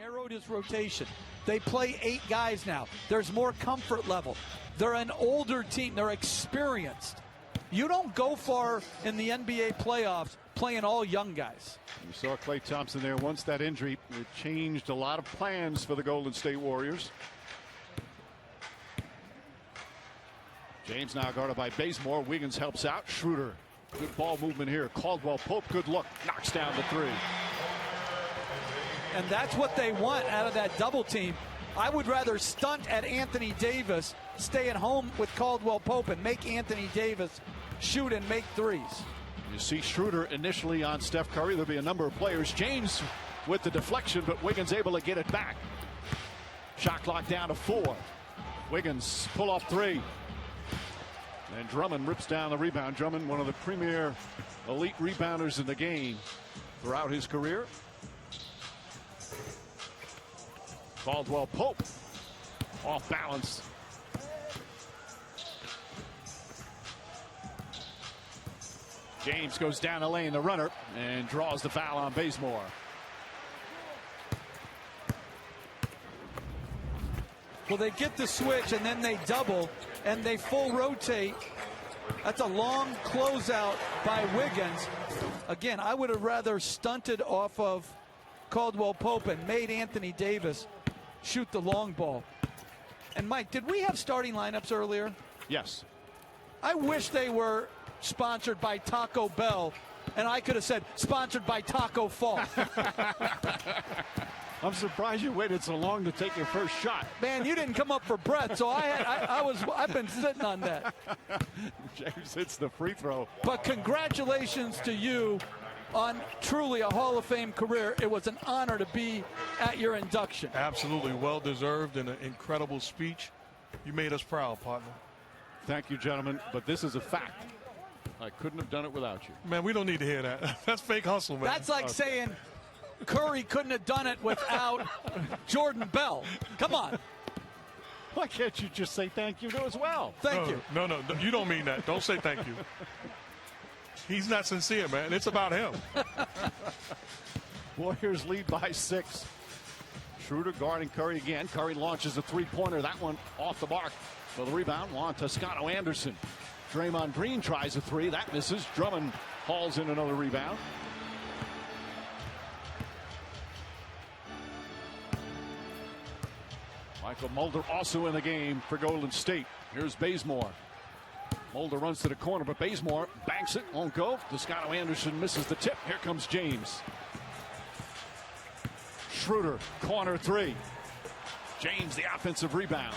narrowed his rotation. They play 8 guys now. There's more comfort level. They're an older team. They're experienced. You don't go far in the NBA playoffs playing all young guys. You saw Klay Thompson there. Once that injury, it changed a lot of plans for the Golden State Warriors. James now guarded by Bazemore. Wiggins helps out. Schroeder, good ball movement here. Caldwell Pope, good look, knocks down the 3. And that's what they want out of that double team. I would rather stunt at Anthony Davis, stay at home with Caldwell Pope, and make Anthony Davis shoot and make threes. You see Schroeder initially on Steph Curry. There'll be a number of players. James with the deflection, but Wiggins able to get it back. Shot clock down to 4. Wiggins pull off 3. And Drummond rips down the rebound. Drummond, one of the premier elite rebounders in the game throughout his career. Caldwell Pope off balance. James goes down the lane, the runner, and draws the foul on Bazemore. Well, they get the switch and then they double and they full rotate. That's a long closeout by Wiggins. Again, I would have rather stunted off of Caldwell Pope and made Anthony Davis shoot the long ball. And Mike, did we have starting lineups earlier? Yes. I wish they were sponsored by Taco Bell, and I could have said sponsored by Taco Fall. I'm surprised you waited so long to take your first shot. Man, you didn't come up for breath, so I've been sitting on that. James hits the free throw. But congratulations to you on truly a Hall of Fame career. It was an honor to be at your induction. Absolutely, well deserved and an incredible speech. You made us proud, partner. Thank you, gentlemen, but this is a fact. I couldn't have done it without you. Man, we don't need to hear that. That's fake hustle, man. That's like saying Curry couldn't have done it without Jordan Bell. Come on. Why can't you just say thank you to as well? Thank you. No, you don't mean that. Don't say thank you. He's not sincere, man. It's about him. Warriors lead by 6. Schroeder guarding Curry again. Curry launches a 3-pointer. That one off the mark. For the rebound, Juan Toscano Anderson. Draymond Green tries a 3. That misses. Drummond hauls in another rebound. Michael Mulder also in the game for Golden State. Here's Bazemore. Mulder runs to the corner, but Bazemore banks it. Won't go. Toscano Anderson misses the tip. Here comes James. Schroeder, corner 3. James, the offensive rebound.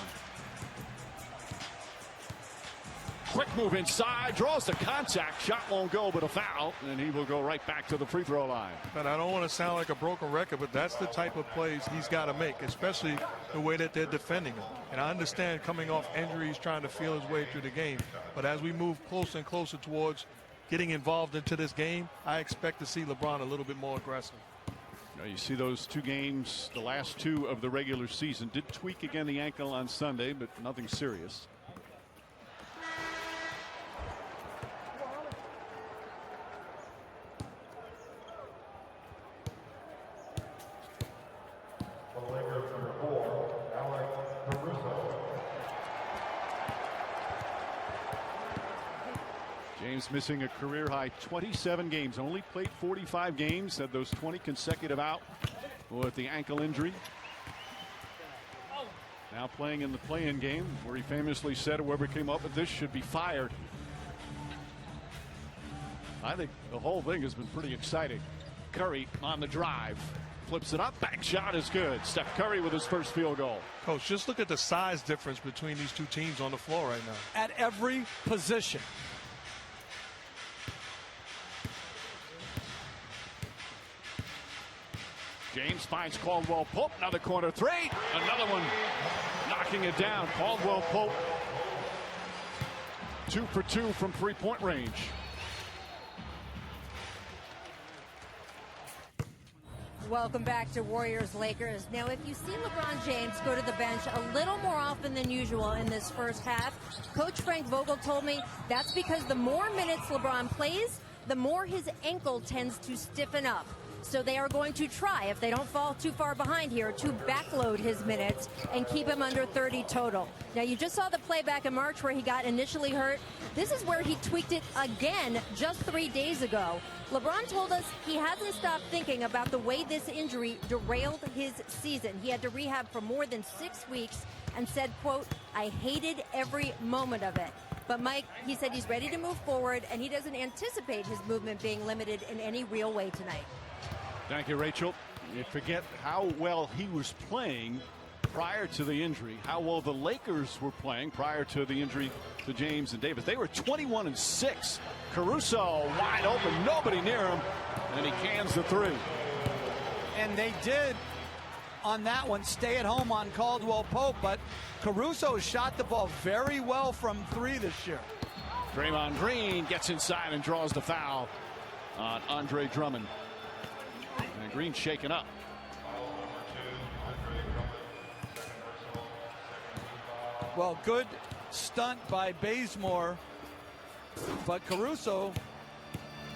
Quick move inside, draws the contact. Shot won't go, but a foul, and he will go right back to the free throw line. And I don't want to sound like a broken record, but that's the type of plays he's got to make, especially the way that they're defending him. And I understand coming off injuries, trying to feel his way through the game. But as we move closer and closer towards getting involved into this game, I expect to see LeBron a little bit more aggressive. Now you see those 2 games, the last 2 of the regular season. Did tweak again the ankle on Sunday, but nothing serious. James missing a career high 27 games, only played 45 games, had those 20 consecutive out with the ankle injury. Now playing in the play-in game where he famously said whoever came up with this should be fired. I think the whole thing has been pretty exciting. Curry on the drive, flips it up, back shot is good. Steph Curry with his first field goal. Coach, just look at the size difference between these 2 teams on the floor right now. At every position. James finds Caldwell Pope, another corner 3, another one knocking it down. Caldwell Pope 2 for 2 from 3-point range. Welcome back to Warriors-Lakers. Now, if you see LeBron James go to the bench a little more often than usual in this first half, Coach Frank Vogel told me that's because the more minutes LeBron plays, the more his ankle tends to stiffen up. So they are going to try, if they don't fall too far behind here, to backload his minutes and keep him under 30 total. Now, you just saw the play back in March where he got initially hurt. This is where he tweaked it again just 3 days ago. LeBron told us he hasn't stopped thinking about the way this injury derailed his season. He had to rehab for more than 6 weeks and said, quote, "I hated every moment of it." But Mike, he said he's ready to move forward, and he doesn't anticipate his movement being limited in any real way tonight. Thank you, Rachel. You forget how well he was playing prior to the injury, how well the Lakers were playing prior to the injury to James and Davis. They were 21-6. Caruso wide open, nobody near him, and he cans the three. And they did on that one stay at home on Caldwell Pope, but Caruso shot the ball very well from three this year. Draymond Green gets inside and draws the foul on Andre Drummond. And Green shaken up. Well, good stunt by Bazemore, but Caruso,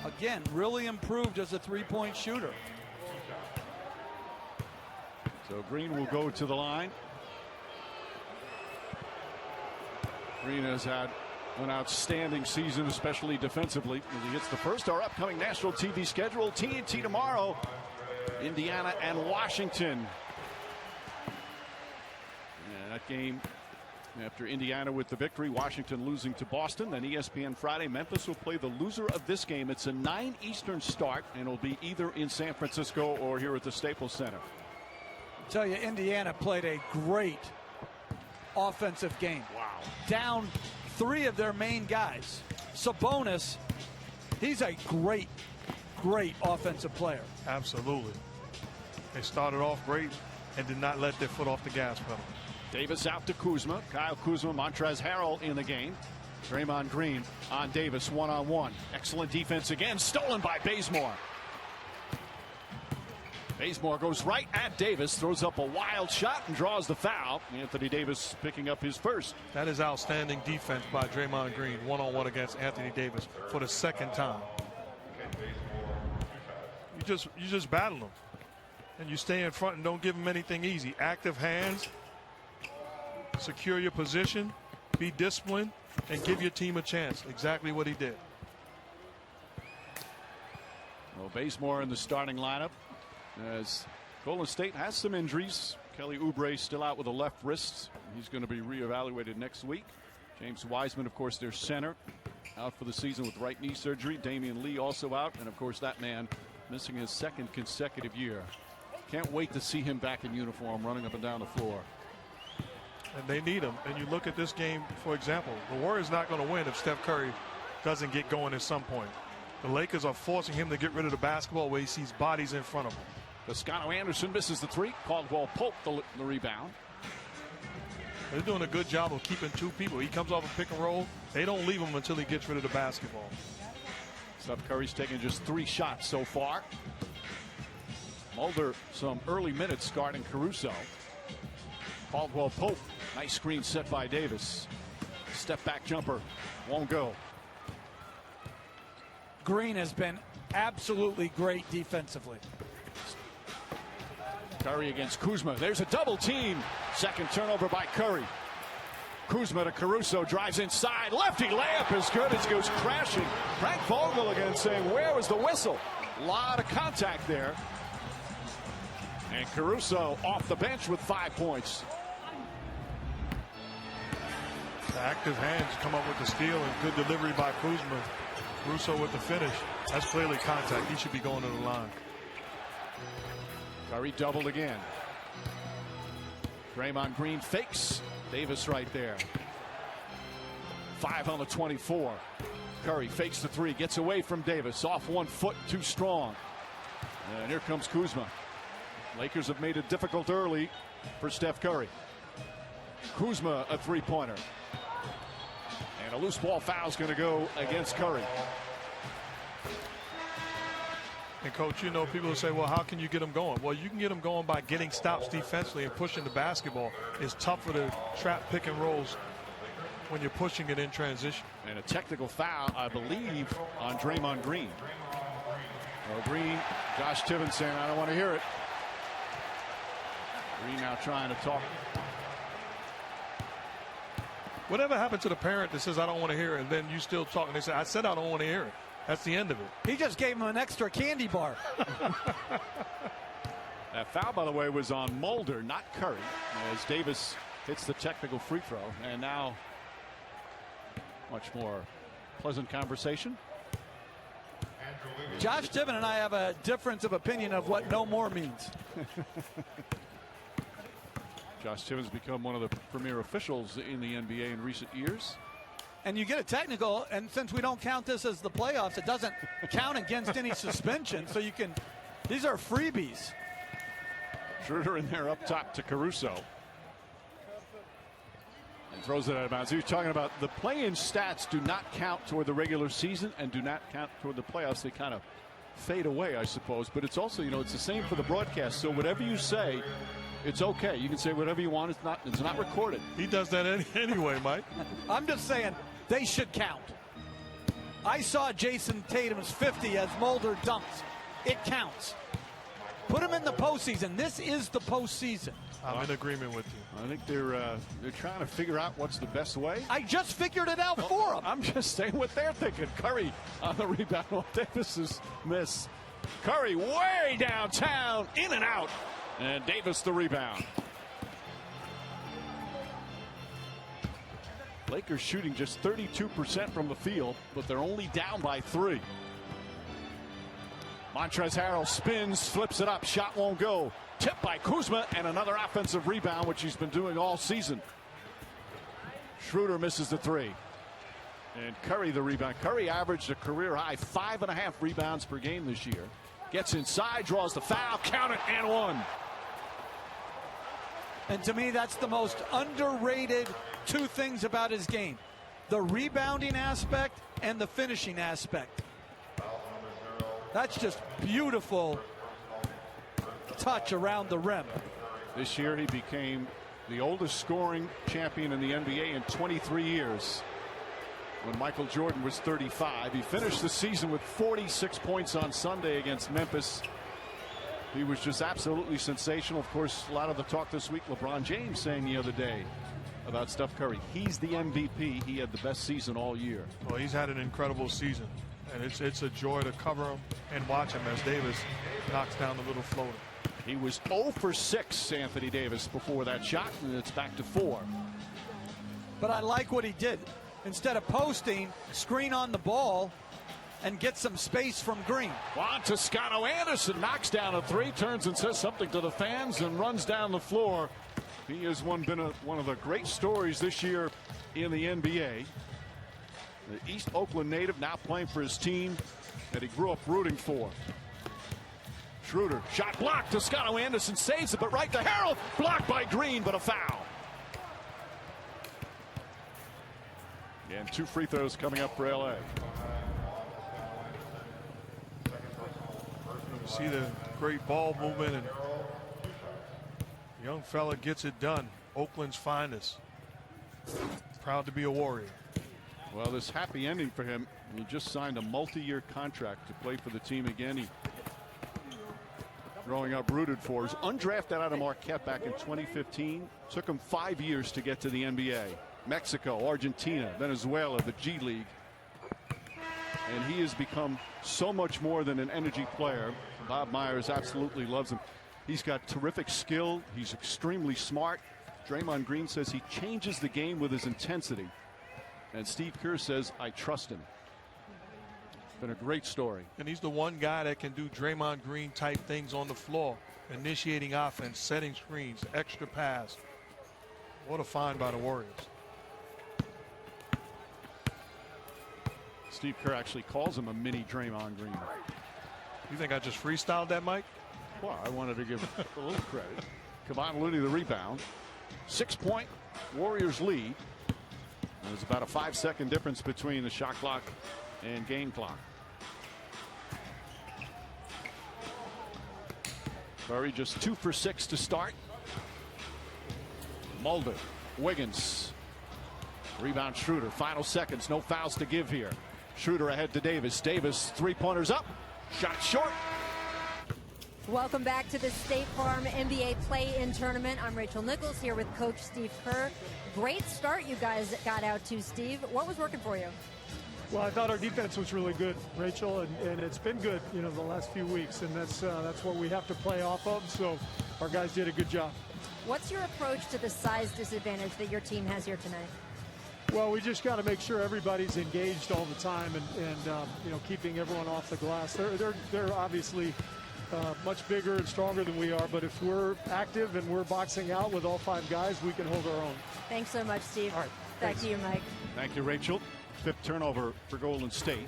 again, really improved as a three-point shooter. So Green will go to the line. Green has had an outstanding season, especially defensively, as he hits the first. Our upcoming national TV schedule, TNT tomorrow, Indiana and Washington. And that game, after Indiana with the victory, Washington losing to Boston. Then ESPN Friday, Memphis will play the loser of this game. It's a 9 Eastern start, and it'll be either in San Francisco or here at the Staples Center. I tell you, Indiana played a great offensive game. Wow. Down 3 of their main guys. Sabonis, he's a great offensive player. Absolutely. They started off great and did not let their foot off the gas pedal. Davis out to Kuzma. Kyle Kuzma, Montrezl Harrell in the game. Draymond Green on Davis one-on-one. Excellent defense again, stolen by Bazemore. Bazemore goes right at Davis, throws up a wild shot and draws the foul. Anthony Davis picking up his first. That is outstanding defense by Draymond Green, one-on-one against Anthony Davis for the second time. You just battle him, and you stay in front and don't give him anything easy. Active hands, secure your position, be disciplined, and give your team a chance. Exactly what he did. Well, Bazemore in the starting lineup, as Golden State has some injuries. Kelly Oubre still out with a left wrist. He's going to be reevaluated next week. James Wiseman, of course, their center, out for the season with right knee surgery. Damian Lee also out, and of course that man missing his 2nd consecutive year. Can't wait to see him back in uniform running up and down the floor. And they need him. And you look at this game, for example, the Warriors not going to win if Steph Curry doesn't get going at some point. The Lakers are forcing him to get rid of the basketball where he sees bodies in front of him. Toscano Anderson misses the 3. Caldwell Pope the rebound. They're doing a good job of keeping 2 people. He comes off a pick and roll. They don't leave him until he gets rid of the basketball. Steph Curry's taken just 3 shots so far. Mulder some early minutes guarding Caruso. Caldwell Pope, nice screen set by Davis. Step back jumper won't go. Green has been absolutely great defensively. Curry against Kuzma. There's a double team. Second turnover by Curry. Kuzma to Caruso, drives inside. Lefty layup is good. It goes crashing. Frank Vogel again saying, where was the whistle? A lot of contact there. And Caruso off the bench with 5 points. The active hands come up with the steal and good delivery by Kuzma. Caruso with the finish. That's clearly contact. He should be going to the line. Curry doubled again. Draymond Green fakes. Davis right there. 5 on the 24. Curry fakes the 3, gets away from Davis. Off 1 foot, too strong. And here comes Kuzma. Lakers have made it difficult early for Steph Curry. Kuzma a 3-pointer. And a loose ball foul is going to go against Curry. And coach, you know, people will say, well, how can you get them going? Well, you can get them going by getting stops defensively and pushing the basketball. It's tougher to trap pick and rolls when you're pushing it in transition. And a technical foul, I believe, on Draymond Green. Well, Green, Josh Tibbins saying, I don't want to hear it. Green now trying to talk. Whatever happened to the parent that says, I don't want to hear it, and then you still talk, and they say, I said I don't want to hear it. That's the end of it. He just gave him an extra candy bar. That foul, by the way, was on Mulder, not Curry, as Davis hits the technical free throw. And now, much more pleasant conversation. Josh Tibbin and I have a difference of opinion of what no more means. Josh Tibbins become one of the premier officials in the NBA in recent years. And you get a technical, and since we don't count this as the playoffs, it doesn't count against any suspension. So you can, these are freebies. Schroeder in there up top to Caruso. And throws it out of bounds. He was talking about the play-in stats do not count toward the regular season and do not count toward the playoffs. They kind of fade away, I suppose. But it's also, you know, it's the same for the broadcast. So whatever you say, it's okay. You can say whatever you want. It's not recorded. He does that anyway, Mike. I'm just saying they should count. I saw Jason Tatum's 50 as Mulder dunks. It counts. Put him in the postseason. This is the postseason. I'm in agreement with you. I think they're trying to figure out what's the best way. I just figured it out for him. I'm just saying what they're thinking. Curry on the rebound off Davis's miss. Curry way downtown, in and out. And Davis the rebound. Lakers shooting just 32% from the field, but they're only down by 3. Montrezl Harrell spins, flips it up, shot won't go. Tipped by Kuzma, and another offensive rebound, which he's been doing all season. Schroeder misses the 3. And Curry the rebound. Curry averaged a career high 5.5 rebounds per game this year. Gets inside, draws the foul, count it, and 1. And to me, that's the most underrated 2 things about his game. The rebounding aspect and the finishing aspect. That's just beautiful touch around the rim. This year he became the oldest scoring champion in the NBA in 23 years. When Michael Jordan was 35. He finished the season with 46 points on Sunday against Memphis. He was just absolutely sensational. Of course, a lot of the talk this week, LeBron James saying the other day about Steph Curry. He's the MVP. He had the best season all year. Well, he's had an incredible season. And it's a joy to cover him and watch him as Davis knocks down the little floater. He was 0 for 6, Anthony Davis, before that shot, and it's back to 4. But I like what he did. Instead of posting, screen on the ball and get some space from Green. Juan Toscano Anderson knocks down a 3, turns and says something to the fans and runs down the floor. He has been one of the great stories this year in the NBA. The East Oakland native now playing for his team that he grew up rooting for. Schroeder, shot blocked. Toscano Anderson saves it, but right to Harrell. Blocked by Green, but a foul. And 2 free throws coming up for LA. You see the great ball movement, and the young fella gets it done. Oakland's finest. Proud to be a Warrior. Well, this happy ending for him. He just signed a multi-year contract to play for the team again. He, growing up, rooted for. He was undrafted out of Marquette back in 2015. Took him 5 years to get to the NBA. Mexico, Argentina, Venezuela, the G League. And he has become so much more than an energy player. Bob Myers absolutely loves him. He's got terrific skill. He's extremely smart. Draymond Green says he changes the game with his intensity. And Steve Kerr says, I trust him. It's been a great story. And he's the one guy that can do Draymond Green type things on the floor. Initiating offense, setting screens, extra pass. What a find by the Warriors. Steve Kerr actually calls him a mini Draymond Green. You think I just freestyled that, Mike? Well, I wanted to give a little credit. Kevon Looney the rebound. 6-point Warriors lead. There's about a 5-second difference between the shot clock and game clock. Curry just 2 for 6 to start. Mulder, Wiggins. Rebound Schroeder. Final seconds. No fouls to give here. Schroeder ahead to Davis. Davis 3-pointers up. Shot short. Welcome back to the State Farm NBA Play-In Tournament. I'm Rachel Nichols here with Coach Steve Kerr. Great start you guys got out to, Steve. What was working for you? Well, I thought our defense was really good, Rachel, and it's been good, the last few weeks, and that's what we have to play off of. So our guys did a good job. What's your approach to the size disadvantage that your team has here tonight? Well, we just got to make sure everybody's engaged all the time, and keeping everyone off the glass. They're obviously much bigger and stronger than we are, but if we're active and we're boxing out with all 5 guys, we can hold our own. Thanks so much, Steve. All right, back thanks. to you, Mike. Thank you, Rachel. 5th turnover for Golden State.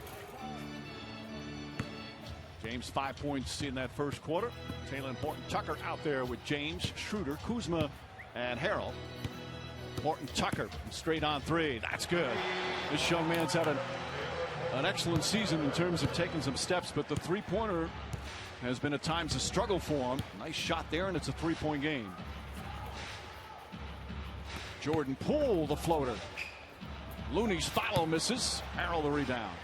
James 5 points in that first quarter. Talen Horton-Tucker out there with James, Schroeder, Kuzma, and Harrell. Horton-Tucker straight on 3. That's good. This young man's had an excellent season in terms of taking some steps, but the three-pointer has been at times a struggle for him. Nice shot there, and it's a 3-point game. Jordan Poole, the floater. Looney's follow misses. Harrell the rebound.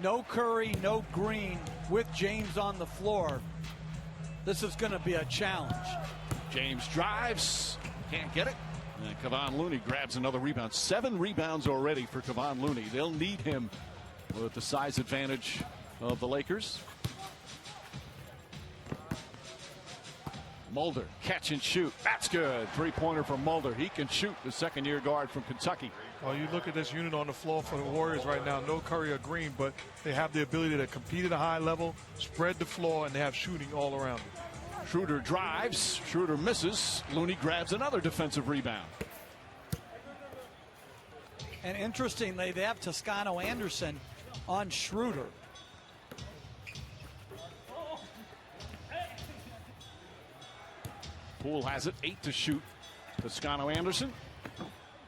No Curry, no Green with James on the floor. This is going to be a challenge. James drives, can't get it. And Kevon Looney grabs another rebound. 7 rebounds already for Kevon Looney. They'll need him with the size advantage of the Lakers. Mulder, catch and shoot. That's good. 3-pointer from Mulder. He can shoot, the second-year guard from Kentucky. Well, you look at this unit on the floor for the Warriors right now, no Curry or Green, but they have the ability to compete at a high level, spread the floor, and they have shooting all around it. Schroeder drives. Schroeder misses. Looney grabs another defensive rebound. And interestingly, they have Toscano Anderson on Schroeder. Poole has it. 8 to shoot. Toscano Anderson.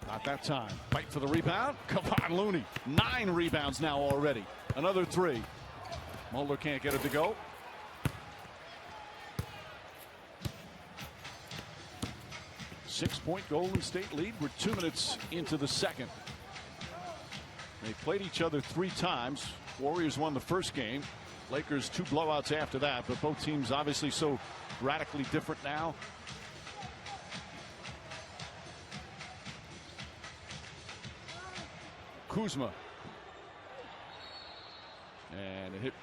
Not that time. Fight for the rebound. Kevon Looney. 9 rebounds now already. Another 3. Mulder can't get it to go. Six-point Golden State lead. We're 2 minutes into the second. They played each other 3 times. Warriors won the first game. Lakers 2 blowouts after that, but both teams obviously so radically different now. Kuzma. And it hit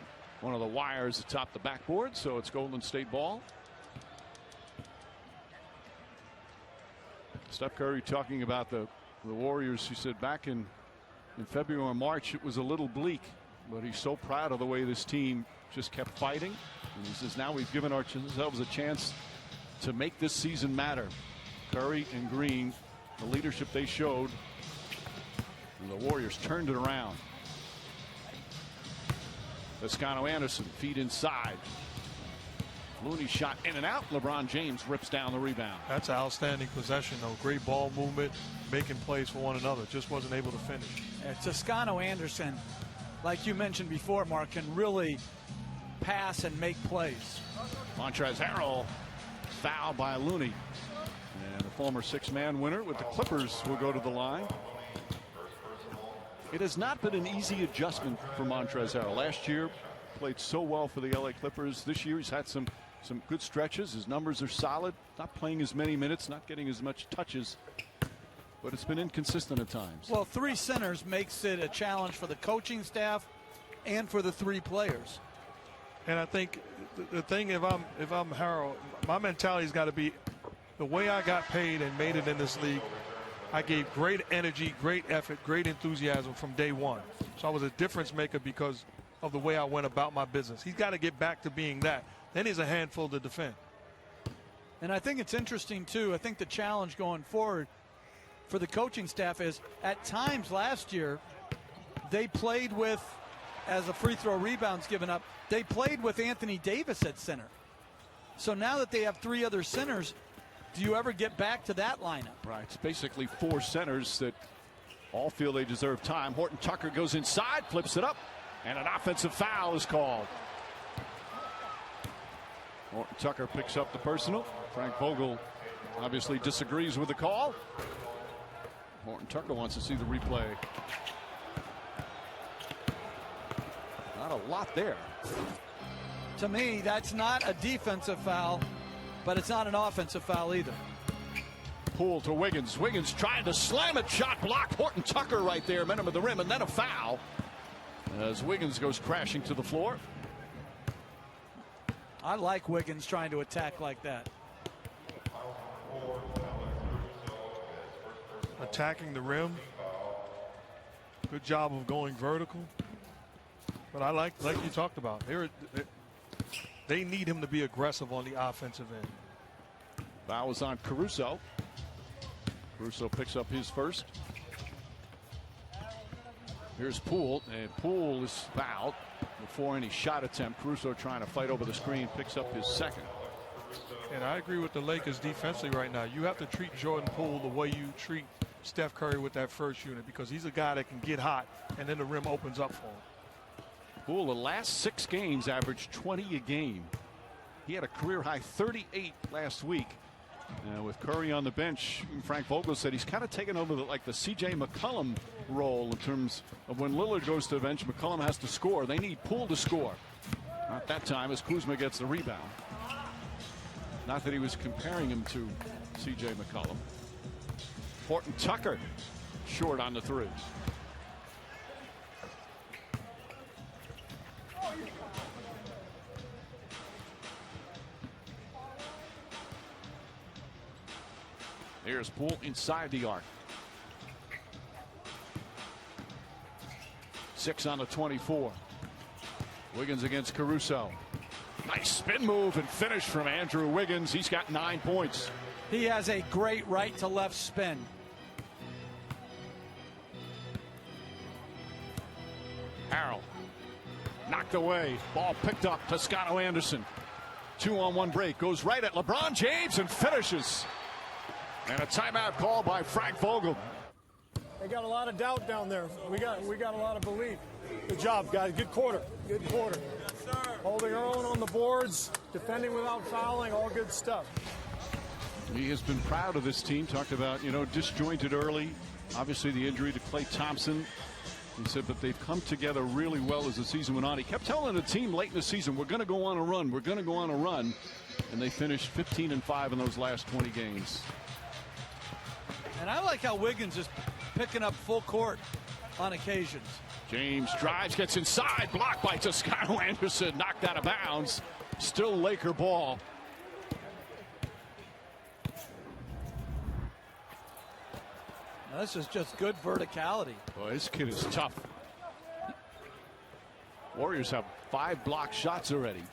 one of the wires atop the backboard, so it's Golden State ball. Steph Curry talking about the Warriors. He said back in February or March it was a little bleak, but he's so proud of the way this team just kept fighting. And he says now we've given ourselves a chance to make this season matter. Curry and Green, the leadership they showed, and the Warriors turned it around. Toscano Anderson, feet inside. Looney shot in and out. LeBron James rips down the rebound. That's an outstanding possession, though. Great ball movement, making plays for one another. Just wasn't able to finish. Toscano Anderson, like you mentioned before, Mark, can really pass and make plays. Montrezl Harrell fouled by Looney. And the former 6-man winner with the Clippers will go to the line. It has not been an easy adjustment for Montrezl Harrell. Last year played so well for the LA Clippers. This year he's had some good stretches. His numbers are solid. Not playing as many minutes, not getting as much touches, but it's been inconsistent at times. Well, 3 centers makes it a challenge for the coaching staff and for the 3 players. And I think the thing, if I'm Harrell, my mentality's got to be the way I got paid and made it in this league. I gave great energy, great effort, great enthusiasm from day one. So I was a difference maker because of the way I went about my business. He's got to get back to being that. Then he's a handful to defend. And I think it's interesting, too. I think the challenge going forward for the coaching staff is at times last year they played with, as the free throw rebounds given up, they played with Anthony Davis at center. So now that they have 3 other centers, do you ever get back to that lineup? Right. It's basically 4 centers that all feel they deserve time. Horton-Tucker goes inside, flips it up, and an offensive foul is called. Horton-Tucker picks up the personal. Frank Vogel obviously disagrees with the call. Horton-Tucker wants to see the replay. Not a lot there. To me, that's not a defensive foul, but it's not an offensive foul either. Poole to Wiggins. Wiggins trying to slam it. Shot blocked. Horton Tucker right there. Met him at the rim, and then a foul as Wiggins goes crashing to the floor. I like Wiggins trying to attack like that. Attacking the rim. Good job of going vertical. But I like you talked about, they need him to be aggressive on the offensive end. Foul is on Caruso. Caruso picks up his first. Here's Poole, and Poole is fouled before any shot attempt. Caruso trying to fight over the screen, picks up his second. And I agree with the Lakers defensively right now. You have to treat Jordan Poole the way you treat Steph Curry with that first unit, because he's a guy that can get hot and then the rim opens up for him. Poole, the last 6 games, averaged 20 a game. He had a career high 38 last week. With Curry on the bench, Frank Vogel said he's kind of taken over the C.J. McCollum role in terms of when Lillard goes to the bench, McCollum has to score. They need Poole to score. Not that time as Kuzma gets the rebound. Not that he was comparing him to C.J. McCollum. Horton Tucker short on the 3. Here's Poole inside the arc. 6 on the 24. Wiggins against Caruso. Nice spin move and finish from Andrew Wiggins. He's got 9 points. He has a great right to left spin. Harrell knocked away. Ball picked up. Toscano Anderson. 2-on-1 break. Goes right at LeBron James and finishes. And a timeout call by Frank Vogel. They got a lot of doubt down there. We got a lot of belief. Good job, guys. Good quarter. Good quarter. Yes, sir. Holding our own on the boards, defending without fouling, all good stuff. He has been proud of this team. Talked about, disjointed early. Obviously the injury to Klay Thompson. He said, but they've come together really well as the season went on. He kept telling the team late in the season, we're going to go on a run. We're going to go on a run. And they finished 15-5 in those last 20 games. And I like how Wiggins is picking up full court on occasions. James drives, gets inside, blocked by Toscano Anderson, knocked out of bounds. Still Laker ball. Now, this is just good verticality. Boy, this kid is tough. Warriors have 5 blocked shots already.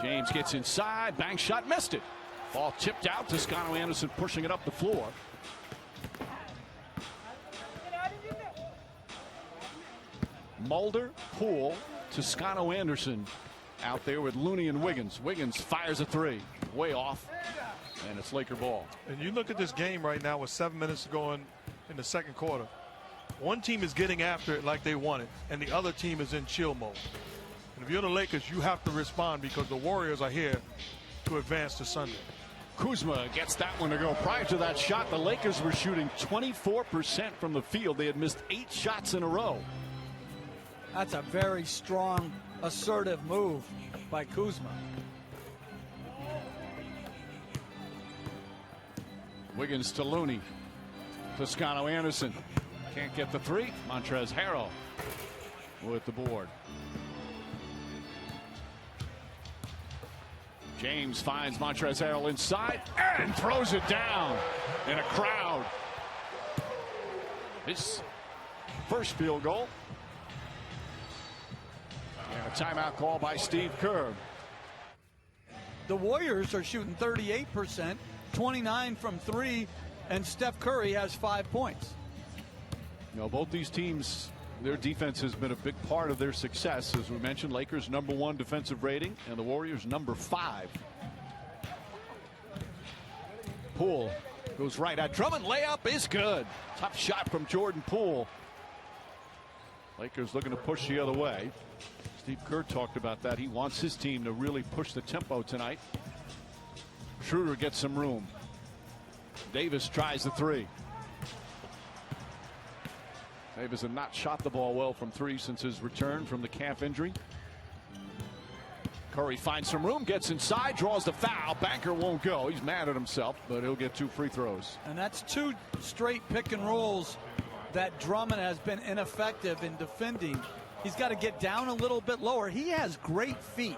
James gets inside, bank shot, missed it. Ball tipped out, Toscano Anderson pushing it up the floor. Mulder, Poole, Toscano Anderson out there with Looney and Wiggins. Wiggins fires a 3, way off, and it's Laker ball. And you look at this game right now with 7 minutes to go in the second quarter. One team is getting after it like they want it, and the other team is in chill mode. And if you're the Lakers, you have to respond because the Warriors are here to advance to Sunday. Kuzma gets that one to go. Prior to that shot, the Lakers were shooting 24% from the field. They had missed 8 shots in a row. That's a very strong, assertive move by Kuzma. Wiggins to Looney. Toscano Anderson can't get the 3. Montrezl Harrell with the board. James finds Montrezl Harrell inside and throws it down in a crowd. His first field goal. And a timeout call by Steve Kerr. The Warriors are shooting 38%, 29 from 3, and Steph Curry has 5 points. Both these teams, their defense has been a big part of their success. As we mentioned, Lakers #1 defensive rating and the Warriors #5. Poole goes right at Drummond. Layup is good. Tough shot from Jordan Poole. Lakers looking to push the other way. Steve Kerr talked about that. He wants his team to really push the tempo tonight. Schroeder gets some room. Davis tries the 3. Davis had not shot the ball well from 3 since his return from the calf injury. Curry finds some room, gets inside, draws the foul. Banker won't go. He's mad at himself, but he'll get 2 free throws. And that's 2 straight pick and rolls that Drummond has been ineffective in defending. He's got to get down a little bit lower. He has great feet.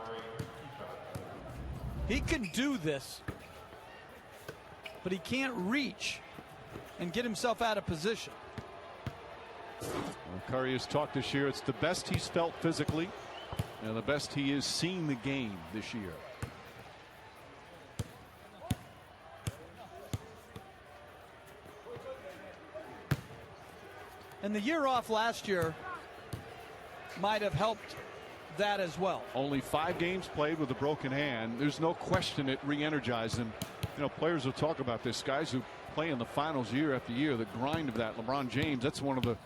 He can do this, but he can't reach and get himself out of position. Well, Curry has talked this year. It's the best he's felt physically and the best he is seeing the game this year. And the year off last year might have helped that as well. Only 5 games played with a broken hand. There's no question it re-energized him. You know, players will talk about this. Guys who play in the finals year after year, the grind of that. LeBron James, that's one of the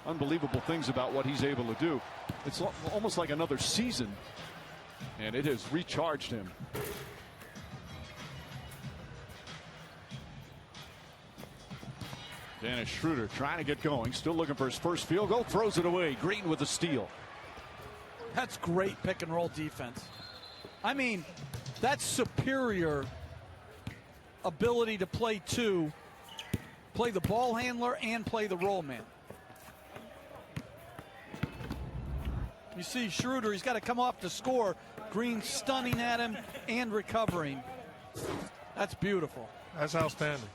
unbelievable things about what he's able to do. It's almost like another season, and it has recharged him. Dennis Schroeder trying to get going, still looking for his first field goal, throws it away. Green with the steal. That's great pick and roll defense. I mean, that's superior ability to play 2, play the ball handler and play the roll man. You see Schroeder, he's got to come off to score. Green stunning at him and recovering. That's beautiful. That's outstanding.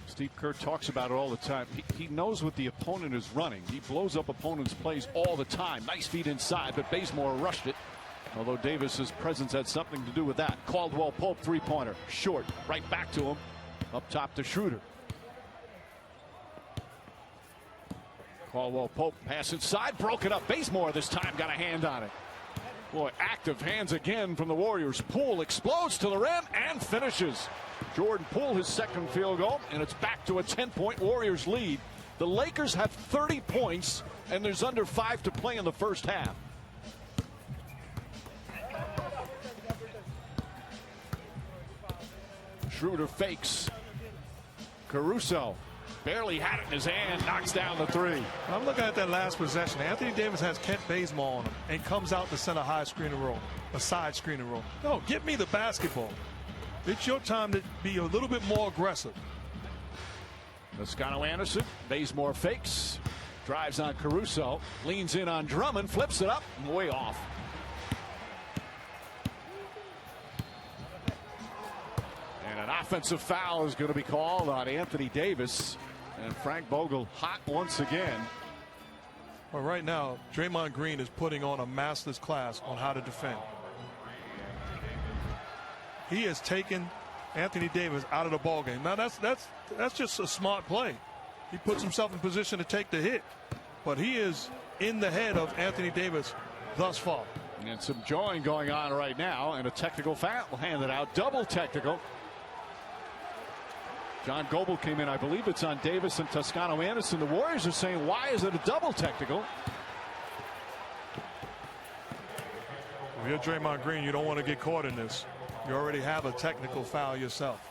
Steve Kerr talks about it all the time. He knows what the opponent is running. He blows up opponents' plays all the time. Nice feed inside, but Bazemore rushed it. Although Davis's presence had something to do with that. Caldwell Pope three-pointer. Short. Right back to him. Up top to Schroeder. Caldwell Pope pass inside. Broke it up. Bazemore this time got a hand on it. Boy, active hands again from the Warriors. Poole explodes to the rim and finishes. Jordan Poole his second field goal, and it's back to a 10-point Warriors lead. The Lakers have 30 points, and there's under 5 to play in the first half. Schroeder fakes. Caruso barely had it in his hand, knocks down the 3. I'm looking at that last possession. Anthony Davis has Kent Bazemore on him and comes out to center high screen and roll, a side screen and roll. No, get me the basketball. It's your time to be a little bit more aggressive. Toscano Anderson, Bazemore fakes, drives on Caruso, leans in on Drummond, flips it up, way off. And an offensive foul is going to be called on Anthony Davis. And Frank Vogel hot once again. Well, right now, Draymond Green is putting on a master's class on how to defend. He has taken Anthony Davis out of the ballgame. Now that's just a smart play. He puts himself in position to take the hit, but he is in the head of Anthony Davis thus far. And some jawing going on right now, and a technical foul handed out, double technical. John Goble came in. I believe it's on Davis and Toscano Anderson. The Warriors are saying, why is it a double technical? If you're Draymond Green, you don't want to get caught in this. You already have a technical foul yourself.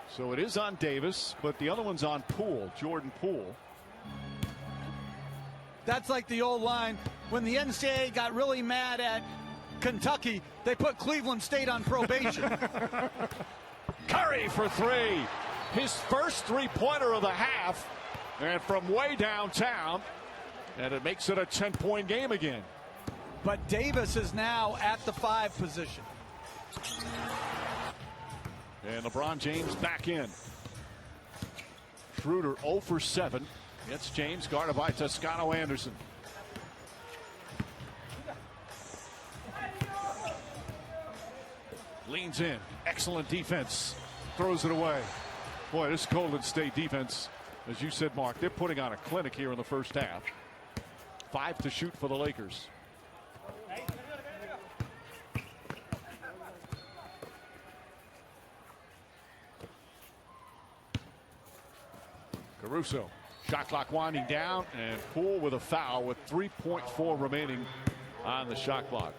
So it is on Davis, but the other one's on Poole, Jordan Poole. That's like the old line when the NCAA got really mad at Kentucky, they put Cleveland State on probation. Curry for 3. His first three-pointer of the half, and from way downtown, and it makes it a 10-point game again. But Davis is now at the 5 position. And LeBron James back in. Schroeder 0 for 7. Gets James, guarded by Toscano Anderson. Leans in. Excellent defense. Throws it away. Boy, this Golden State defense, as you said, Mark, they're putting on a clinic here in the first half. 5 to shoot for the Lakers. Caruso, shot clock winding down, and Poole with a foul with 3.4 remaining on the shot clock.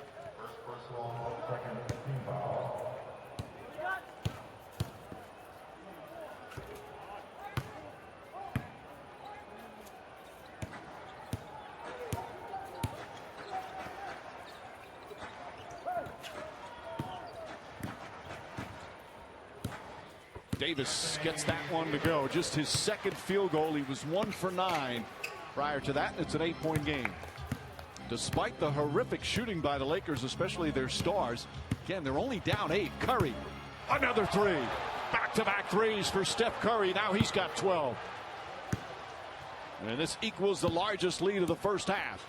Davis gets that one to go. Just his second field goal. He was 1 for 9 prior to that. It's an 8-point game. Despite the horrific shooting by the Lakers, especially their stars, again, they're only down 8. Curry, another 3. Back-to-back threes for Steph Curry. Now he's got 12. And this equals the largest lead of the first half.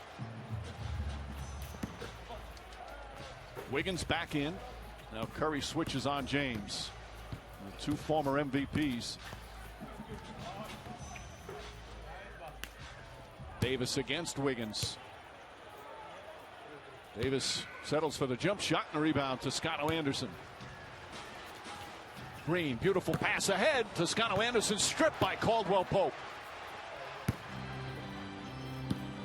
Wiggins back in. Now Curry switches on James. The 2 former MVPs. Davis against Wiggins. Davis settles for the jump shot and a rebound. Toscano Anderson. Green, beautiful pass ahead. Toscano Anderson stripped by Caldwell Pope.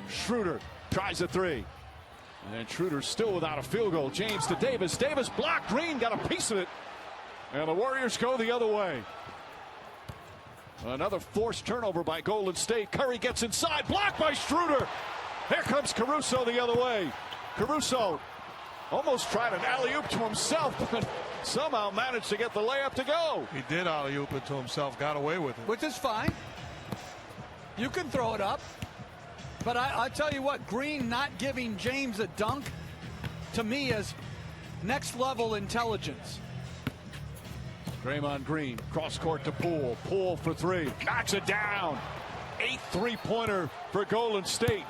Schroeder tries a 3. And Schroeder still without a field goal. James to Davis. Davis blocked. Green got a piece of it. And the Warriors go the other way. Another forced turnover by Golden State. Curry gets inside. Blocked by Schroeder. Here comes Caruso the other way. Caruso almost tried an alley-oop to himself, but somehow managed to get the layup to go. He did alley-oop it to himself, got away with it. Which is fine. You can throw it up. But I tell you what, Green not giving James a dunk, to me, is next level intelligence. Draymond Green, cross court to Poole. Poole for 3. Knocks it down. 8 3-pointer for Golden State.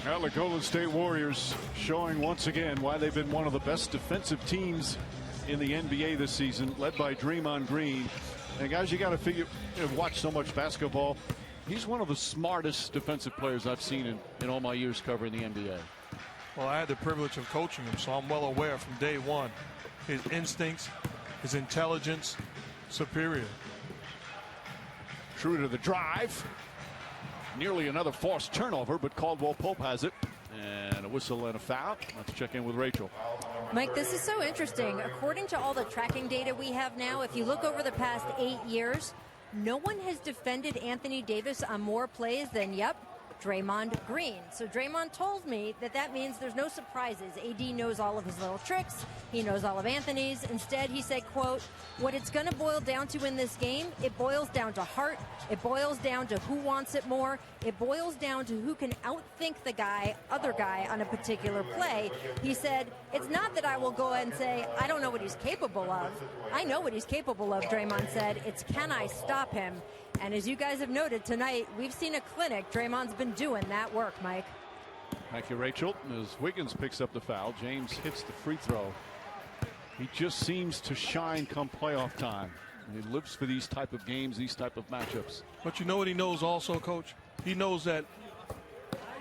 Now the Golden State Warriors showing once again why they've been one of the best defensive teams in the NBA this season, led by Draymond Green. And guys, you got to figure, watch so much basketball. He's one of the smartest defensive players I've seen in all my years covering the NBA. Well, I had the privilege of coaching him, so I'm well aware from day one. His instincts, his intelligence, superior. Schroeder the drive. Nearly another forced turnover, but Caldwell Pope has it. And a whistle and a foul. Let's check in with Rachel. Mike, this is so interesting. According to all the tracking data we have now, if you look over the past 8 years, no one has defended Anthony Davis on more plays than, Draymond Green. So Draymond told me that means there's no surprises. AD knows all of his little tricks. He knows all of Anthony's. Instead, he said, quote, what it's going to boil down to in this game, it boils down to heart. It boils down to who wants it more. It boils down to who can outthink the other guy on a particular play. He said, it's not that I will go ahead and say, I don't know what he's capable of. I know what he's capable of, Draymond said. It's can I stop him? And as you guys have noted tonight, we've seen a clinic. Draymond's been doing that work, Mike. Thank you, Rachel. As Wiggins picks up the foul, James hits the free throw. He just seems to shine come playoff time. He lives for these type of games, these type of matchups. But you know what he knows also, Coach? He knows that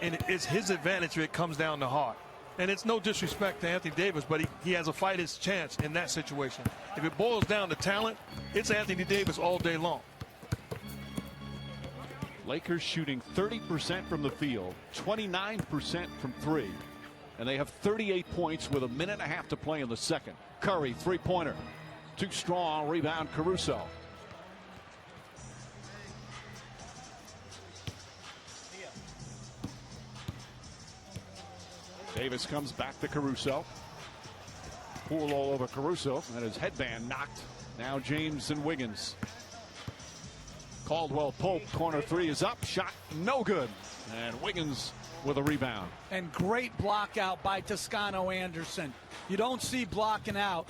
it's his advantage if it comes down to heart. And it's no disrespect to Anthony Davis, but he has a fighter's chance in that situation. If it boils down to talent, it's Anthony Davis all day long. Lakers shooting 30% from the field, 29% from 3. And they have 38 points with a minute and a half to play in the second. Curry, 3-pointer. Too strong, rebound Caruso. Davis comes back to Caruso. Poole all over Caruso, and his headband knocked. Now James and Wiggins. Caldwell Pope, corner 3 is up, shot no good. And Wiggins with a rebound. And great block out by Toscano Anderson. You don't see blocking out,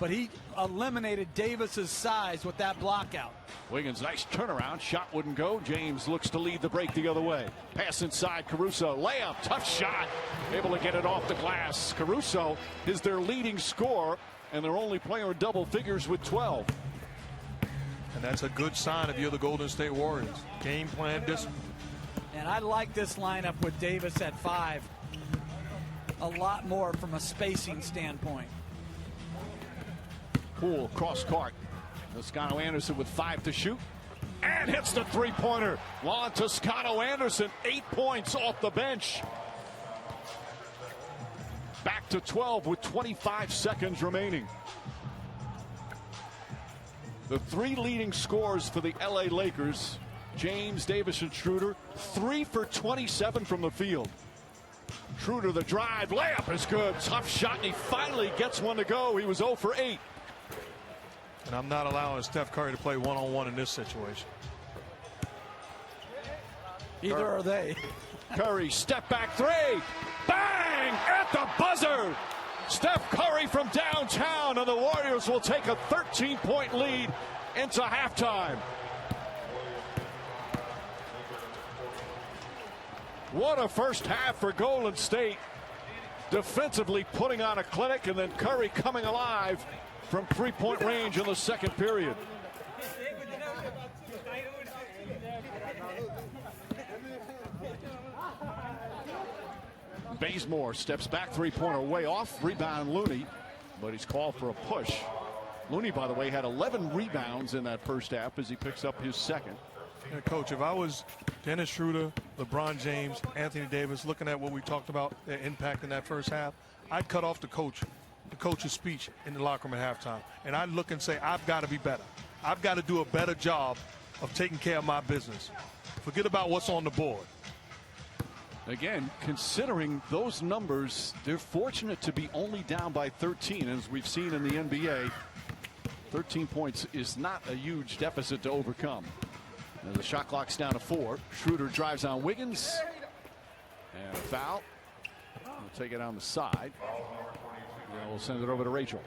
but he eliminated Davis's size with that block out. Wiggins, nice turnaround, shot wouldn't go. James looks to lead the break the other way. Pass inside Caruso, layup, tough shot, able to get it off the glass. Caruso is their leading scorer, and their only player in double figures with 12. And that's a good sign if you're the Golden State Warriors. Game plan discipline. And I like this lineup with Davis at 5 a lot more from a spacing standpoint. Poole cross court. Toscano Anderson with 5 to shoot. And hits the 3-pointer. Juan Toscano Anderson, 8 points off the bench. Back to 12 with 25 seconds remaining. The 3 leading scorers for the LA Lakers, James, Davis, and Schroeder, 3 for 27 from the field. Schroeder the drive, layup is good. Tough shot, and he finally gets one to go. He was 0 for 8. And I'm not allowing Steph Curry to play one-on-one in this situation. Either are they. Curry, step back three. Bang! At the buzzer! Steph Curry from downtown, and the Warriors will take a 13-point lead into halftime. What a first half for Golden State. Defensively putting on a clinic, and then Curry coming alive from three-point range in the second period. Bazemore steps back, three-pointer way off. Rebound Looney, but he's called for a push. Looney, by the way, had 11 rebounds in that first half as he picks up his second. Yeah, Coach, if I was Dennis Schroeder, LeBron James, Anthony Davis, looking at what we talked about, their impact in that first half, I'd cut off the coach's speech in the locker room at halftime. And I'd look and say, I've got to be better. I've got to do a better job of taking care of my business. Forget about what's on the board. Again, considering those numbers, they're fortunate to be only down by 13. As we've seen in the NBA, 13 points is not a huge deficit to overcome. Now the shot clock's down to 4. Schroeder drives on Wiggins. And a foul. We'll take it on the side. And we'll send it over to Rachel.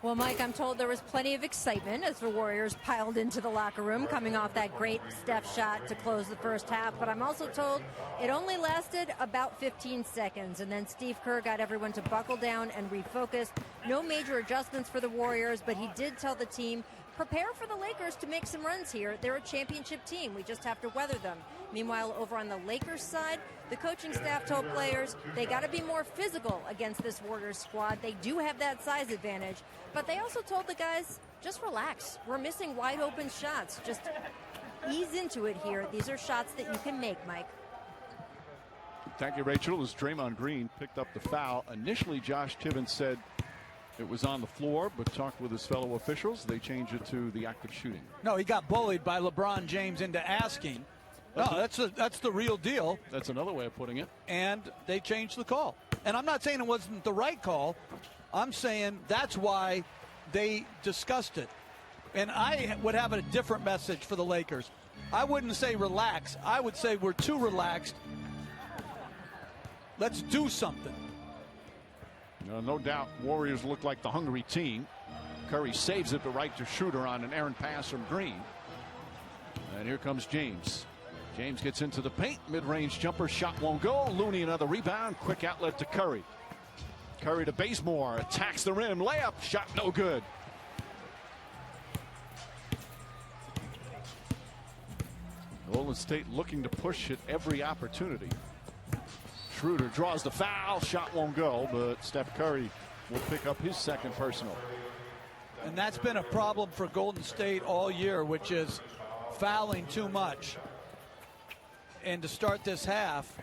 Well, Mike, I'm told there was plenty of excitement as the Warriors piled into the locker room coming off that great Steph shot to close the first half. But I'm also told it only lasted about 15 seconds. And then Steve Kerr got everyone to buckle down and refocus. No major adjustments for the Warriors, but he did tell the team, prepare for the Lakers to make some runs here. They're a championship team. We just have to weather them. Meanwhile, over on the Lakers side, the coaching staff told players they got to be more physical against this Warriors squad. They do have that size advantage, but they also told the guys, just relax. We're missing wide open shots. Just ease into it here. These are shots that you can make, Mike. Thank you, Rachel. As Draymond Green picked up the foul, initially Josh Tibbins said it was on the floor, but talked with his fellow officials. They changed it to the act of shooting. No, he got bullied by LeBron James into asking. No, that's the real deal. That's another way of putting it. And they changed the call. And I'm not saying it wasn't the right call. I'm saying that's why they discussed it. And I would have a different message for the Lakers. I wouldn't say relax. I would say we're too relaxed. Let's do something. No doubt Warriors look like the hungry team. Curry saves it, but right to Schroeder on an errant pass from Green. And here comes James. James gets into the paint. Mid-range jumper shot won't go. Looney another rebound. Quick outlet to Curry. Curry to Bazemore. Attacks the rim. Layup. Shot no good. Golden State looking to push at every opportunity. Schroeder draws the foul. Shot won't go, but Steph Curry will pick up his second personal. And that's been a problem for Golden State all year, which is fouling too much. And to start this half,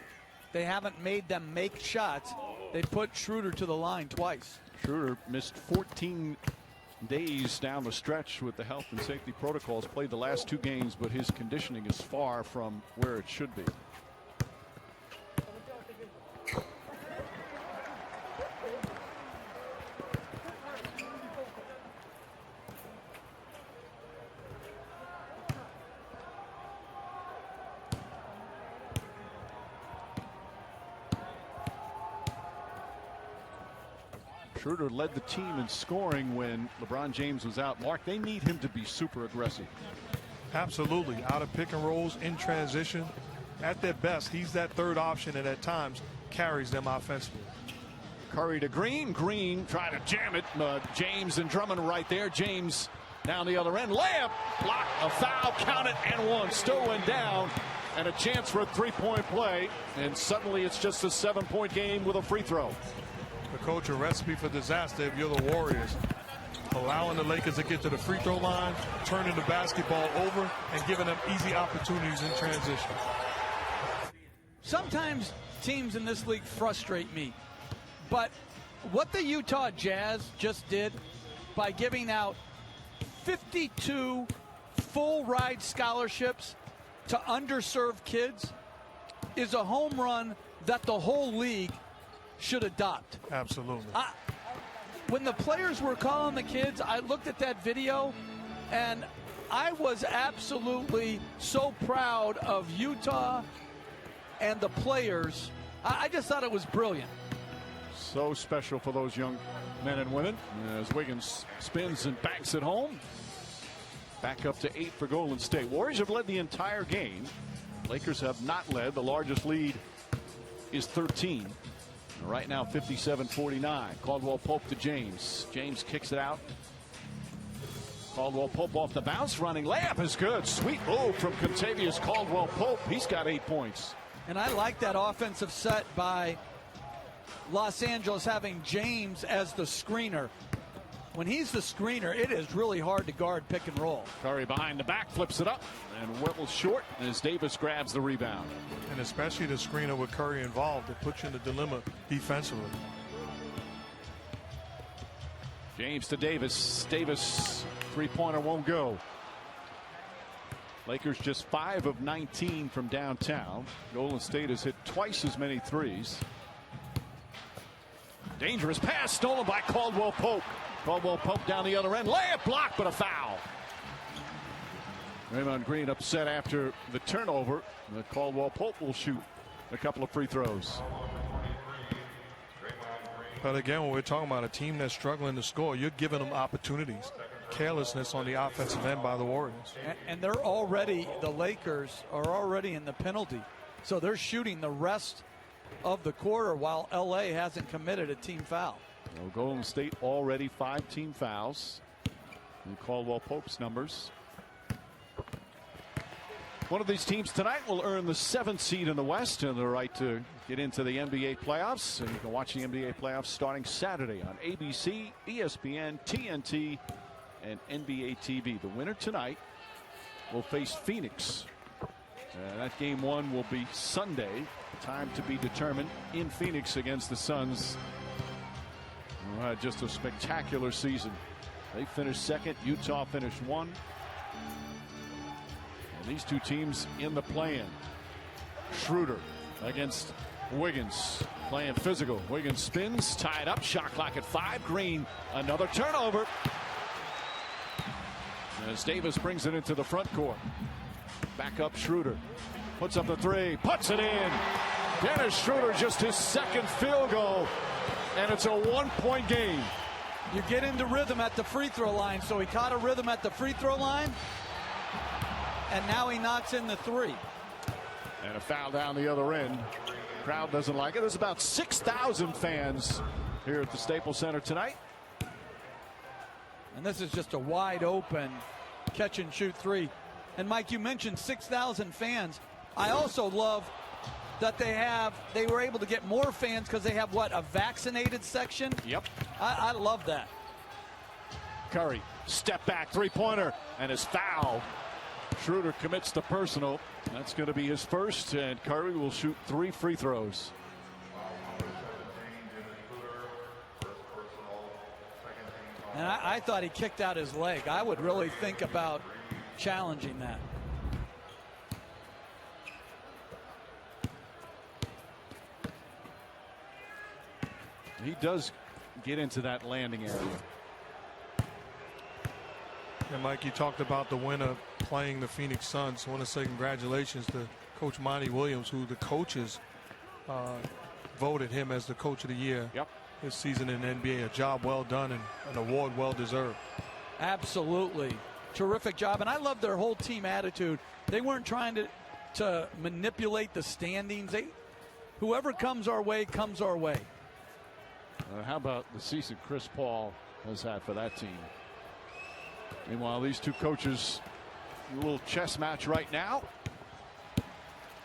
they haven't made them make shots. They put Schroeder to the line twice. Schroeder missed 14 days down the stretch with the health and safety protocols. Played the last 2 games, but his conditioning is far from where it should be. Schroeder led the team in scoring when LeBron James was out. Mark, they need him to be super aggressive. Absolutely. Out of pick and rolls, in transition. At their best, he's that third option and at times carries them offensively. Curry to Green. Green trying to jam it. James and Drummond right there. James down the other end. Layup. Block. A foul. Count it. And one. Still went down. And a chance for a three-point play. And suddenly it's just a 7-point game with a free throw. The coach, a recipe for disaster if you're the Warriors. Allowing the Lakers to get to the free throw line, turning the basketball over, and giving them easy opportunities in transition. Sometimes teams in this league frustrate me. But what the Utah Jazz just did by giving out 52 full ride scholarships to underserved kids is a home run that the whole league should adopt. Absolutely. when the players were calling the kids, I looked at that video, and I was absolutely so proud of Utah and the players. I just thought it was brilliant. So special for those young men and women as Wiggins spins and banks it home. Back up to 8 for Golden State. Warriors have led the entire game. Lakers have not led. The largest lead is 13. Right now 57-49. Caldwell Pope to James. James kicks it out. Caldwell Pope off the bounce, running layup is good. Sweet move from Kentavious Caldwell Pope. He's got 8 points. And I like that offensive set by Los Angeles, having James as the screener. When he's the screener, it is really hard to guard pick and roll. Curry behind the back, flips it up, and Whittle's short as Davis grabs the rebound. And especially the screener with Curry involved, it puts you in the dilemma defensively. James to Davis. Davis, three-pointer won't go. Lakers just 5 of 19 from downtown. Golden State has hit twice as many threes. Dangerous pass stolen by Caldwell Pope. Caldwell Pope down the other end. Layup blocked, but a foul. Draymond Green upset after the turnover. Caldwell Pope will shoot a couple of free throws. But again, when we're talking about a team that's struggling to score, you're giving them opportunities. Carelessness on the offensive end by the Warriors. And they're already, the Lakers are already in the penalty. So they're shooting the rest of the quarter while LA hasn't committed a team foul. Well, Golden State already 5 team fouls. And Caldwell Pope's numbers. One of these teams tonight will earn the 7th seed in the West and the right to get into the NBA playoffs. And you can watch the NBA playoffs starting Saturday on ABC, ESPN, TNT, and NBA TV. The winner tonight will face Phoenix. That game 1 will be Sunday. Time to be determined in Phoenix against the Suns. Just a spectacular season. They finished 2nd. Utah finished 1. And these two teams in the play-in. Schroeder against Wiggins, playing physical. Wiggins spins, tied up, shot clock at 5. Green, another turnover. As Davis brings it into the front court. Back up Schroeder. Puts up the 3, puts it in. Dennis Schroeder, just his 2nd field goal. And it's a 1-point game. You get into rhythm at the free throw line. So he caught a rhythm at the free throw line. And now he knocks in the 3. And a foul down the other end. Crowd doesn't like it. There's about 6,000 fans here at the Staples Center tonight. And this is just a wide open catch and shoot 3. And Mike, you mentioned 6,000 fans. I also love that they were able to get more fans because they have a vaccinated section. Yep. I love that. Curry, step back, 3-pointer, and is fouled. Schroeder commits the personal. That's going to be his first, and Curry will shoot 3 free throws. And I thought he kicked out his leg. I would really think about challenging that. He does get into that landing area. And Mike, you talked about the winner playing the Phoenix Suns. I want to say congratulations to Coach Monty Williams, who the coaches voted him as the coach of the year. Yep. This season in the NBA. A job well done and an award well deserved. Absolutely. Terrific job. And I love their whole team attitude. They weren't trying to manipulate the standings. Whoever comes our way comes our way. How about the season Chris Paul has had for that team? Meanwhile, these two coaches, a little chess match right now.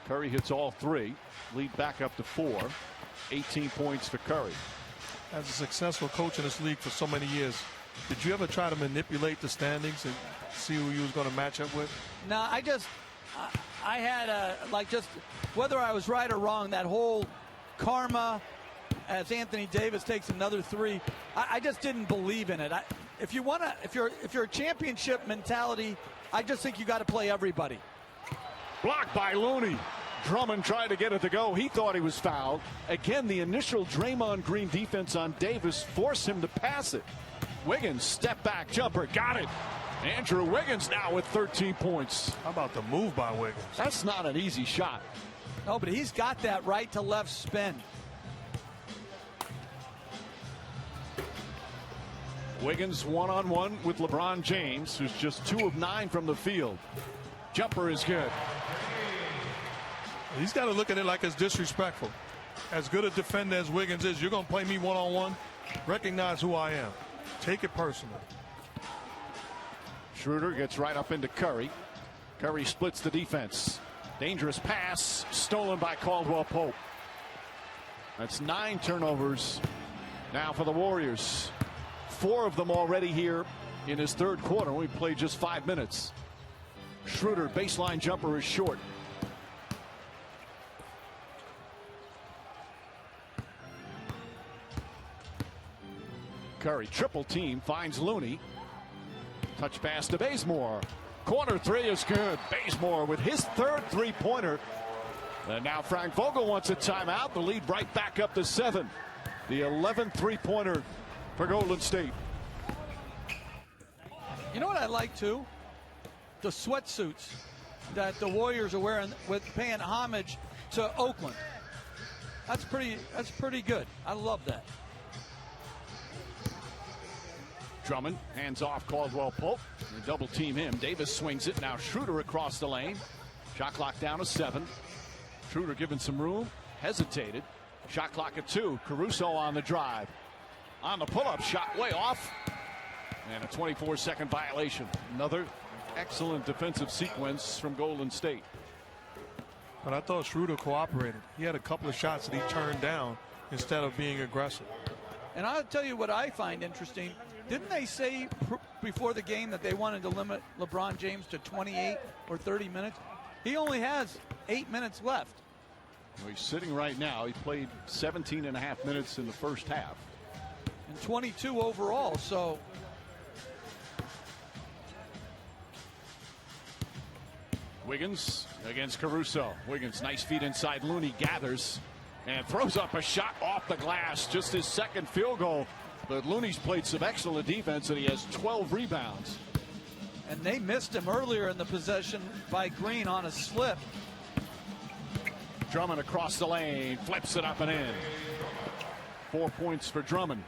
Curry hits all 3. Lead back up to 4. 18 points for Curry. As a successful coach in this league for so many years, did you ever try to manipulate the standings and see who you was going to match up with? No, I had just whether I was right or wrong, that whole karma as Anthony Davis takes another 3. I just didn't believe in it. If you're a championship mentality, I just think you got to play everybody. Blocked by Looney. Drummond tried to get it to go. He thought he was fouled. Again, the initial Draymond Green defense on Davis forced him to pass it. Wiggins, step back jumper, got it. Andrew Wiggins now with 13 points. How about the move by Wiggins? That's not an easy shot. No, but he's got that right to left spin. Wiggins one-on-one with LeBron James, who's just 2 of 9 from the field. Jumper is good. He's got to look at it like it's disrespectful. As good a defender as Wiggins is, you're going to play me one-on-one. Recognize who I am. Take it personal. Schroeder gets right up into Curry. Curry splits the defense. Dangerous pass stolen by Caldwell Pope. That's 9 turnovers now for the Warriors. 4 of them already here in his third quarter. We played just 5 minutes. Schroeder baseline jumper is short. Curry triple team finds Looney. Touch pass to Bazemore. Corner 3 is good. Bazemore with his third 3-pointer. And now Frank Vogel wants a timeout. The lead right back up to 7. The 11th 3-pointer for Golden State. You know what I like too? The sweatsuits that the Warriors are wearing with paying homage to Oakland. That's pretty good. I love that. Drummond hands off Caldwell Pope. They double team him. Davis swings it. Now Schroeder across the lane. Shot clock down to 7. Schroeder given some room. Hesitated. Shot clock at 2. Caruso on the drive. On the pull-up shot way off. And a 24-second violation. Another excellent defensive sequence from Golden State. But I thought Schroeder cooperated. He had a couple of shots that he turned down instead of being aggressive. And I'll tell you what I find interesting. Didn't they say before the game that they wanted to limit LeBron James to 28 or 30 minutes? He only has 8 minutes left. Well, he's sitting right now. He played 17 and a half minutes in the first half. And 22 overall, so. Wiggins against Caruso. Wiggins, nice feet inside. Looney gathers and throws up a shot off the glass. Just his second field goal. But Looney's played some excellent defense, and he has 12 rebounds. And they missed him earlier in the possession by Green on a slip. Drummond across the lane, flips it up and in. 4 points for Drummond.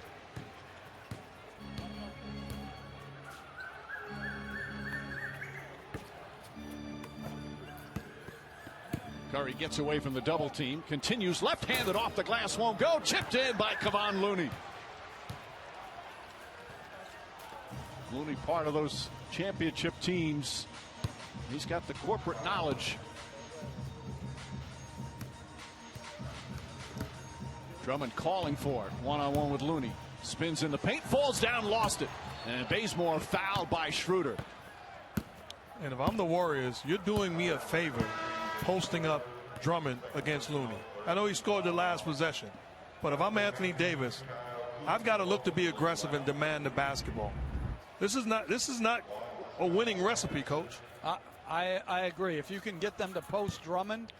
Curry gets away from the double team, continues left-handed off the glass, won't go, chipped in by Kevon Looney. Looney part of those championship teams. He's got the corporate knowledge. Drummond calling for it. One-on-one with Looney. Spins in the paint, falls down, lost it. And Bazemore fouled by Schroeder. And if I'm the Warriors, you're doing me a favor posting up Drummond against Looney. I know he scored the last possession, but if I'm Anthony Davis, I've got to look to be aggressive and demand the basketball. This is not a winning recipe, Coach. I agree. If you can get them to post Drummond,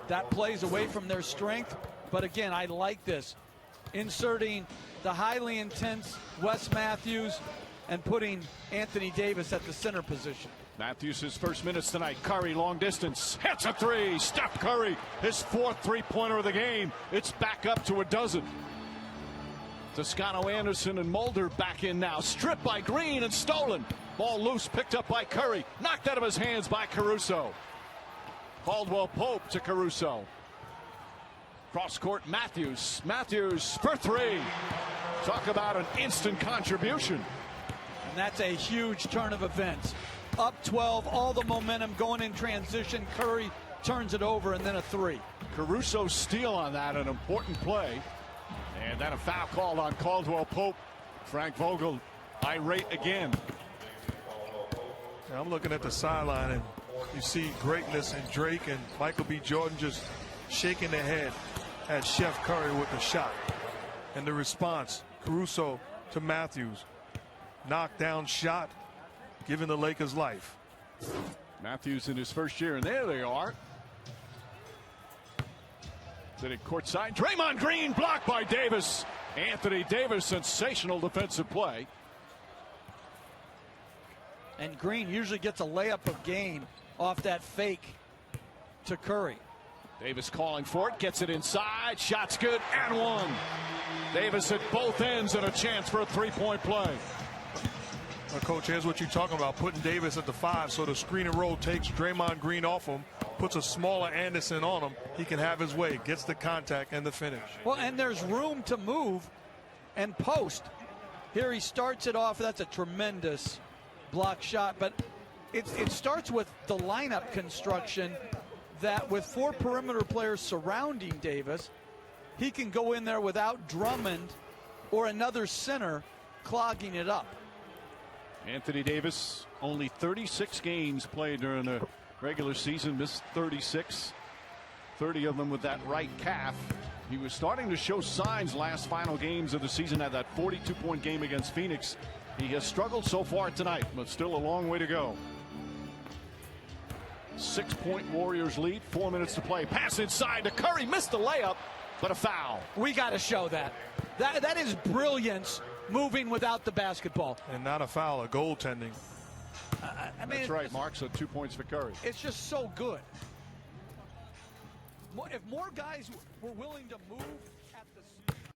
that plays away from their strength. But again, I like this. Inserting the highly intense Wes Matthews and putting Anthony Davis at the center position. Matthews his first minutes tonight. Curry long distance. Hits a 3. Steph Curry, his 4th 3-pointer of the game. It's back up to a dozen. Toscano Anderson and Mulder back in now. Stripped by Green and stolen. Ball loose, picked up by Curry. Knocked out of his hands by Caruso. Caldwell Pope to Caruso. Cross court Matthews. Matthews for 3. Talk about an instant contribution. And that's a huge turn of events. Up 12, all the momentum going in transition. Curry turns it over and then a 3. Caruso steal on that, an important play. And then a foul called on Caldwell Pope. Frank Vogel irate again. Now I'm looking at the sideline, and you see greatness in Drake and Michael B. Jordan just shaking their head at Chef Curry with the shot. And the response, Caruso to Matthews. Knockdown shot, giving the Lakers life. Matthews in his first year, and there they are. Sitting courtside. Draymond Green blocked by Davis. Anthony Davis, sensational defensive play. And Green usually gets a layup of game off that fake to Curry. Davis calling for it, gets it inside, shot's good, and one. Davis at both ends and a chance for a three-point play. Well, Coach, here's what you're talking about, putting Davis at the 5 so the screen and roll takes Draymond Green off him, puts a smaller Anderson on him. He can have his way, gets the contact and the finish. Well, and there's room to move and post. Here he starts it off. That's a tremendous block shot, but it starts with the lineup construction that with 4 perimeter players surrounding Davis, he can go in there without Drummond or another center clogging it up. Anthony Davis, only 36 games played during the regular season, missed 36, 30 of them with that right calf. He was starting to show signs last final games of the season, had that 42-point game against Phoenix. He has struggled so far tonight, but still a long way to go. 6-point Warriors lead, 4 minutes to play. Pass inside to Curry, missed the layup, but a foul. We got to show that. That is brilliance, moving without the basketball. And not a foul, a goaltending. I mean, That's right, Mark. So 2 points for Curry. It's just so good. If more guys were willing to move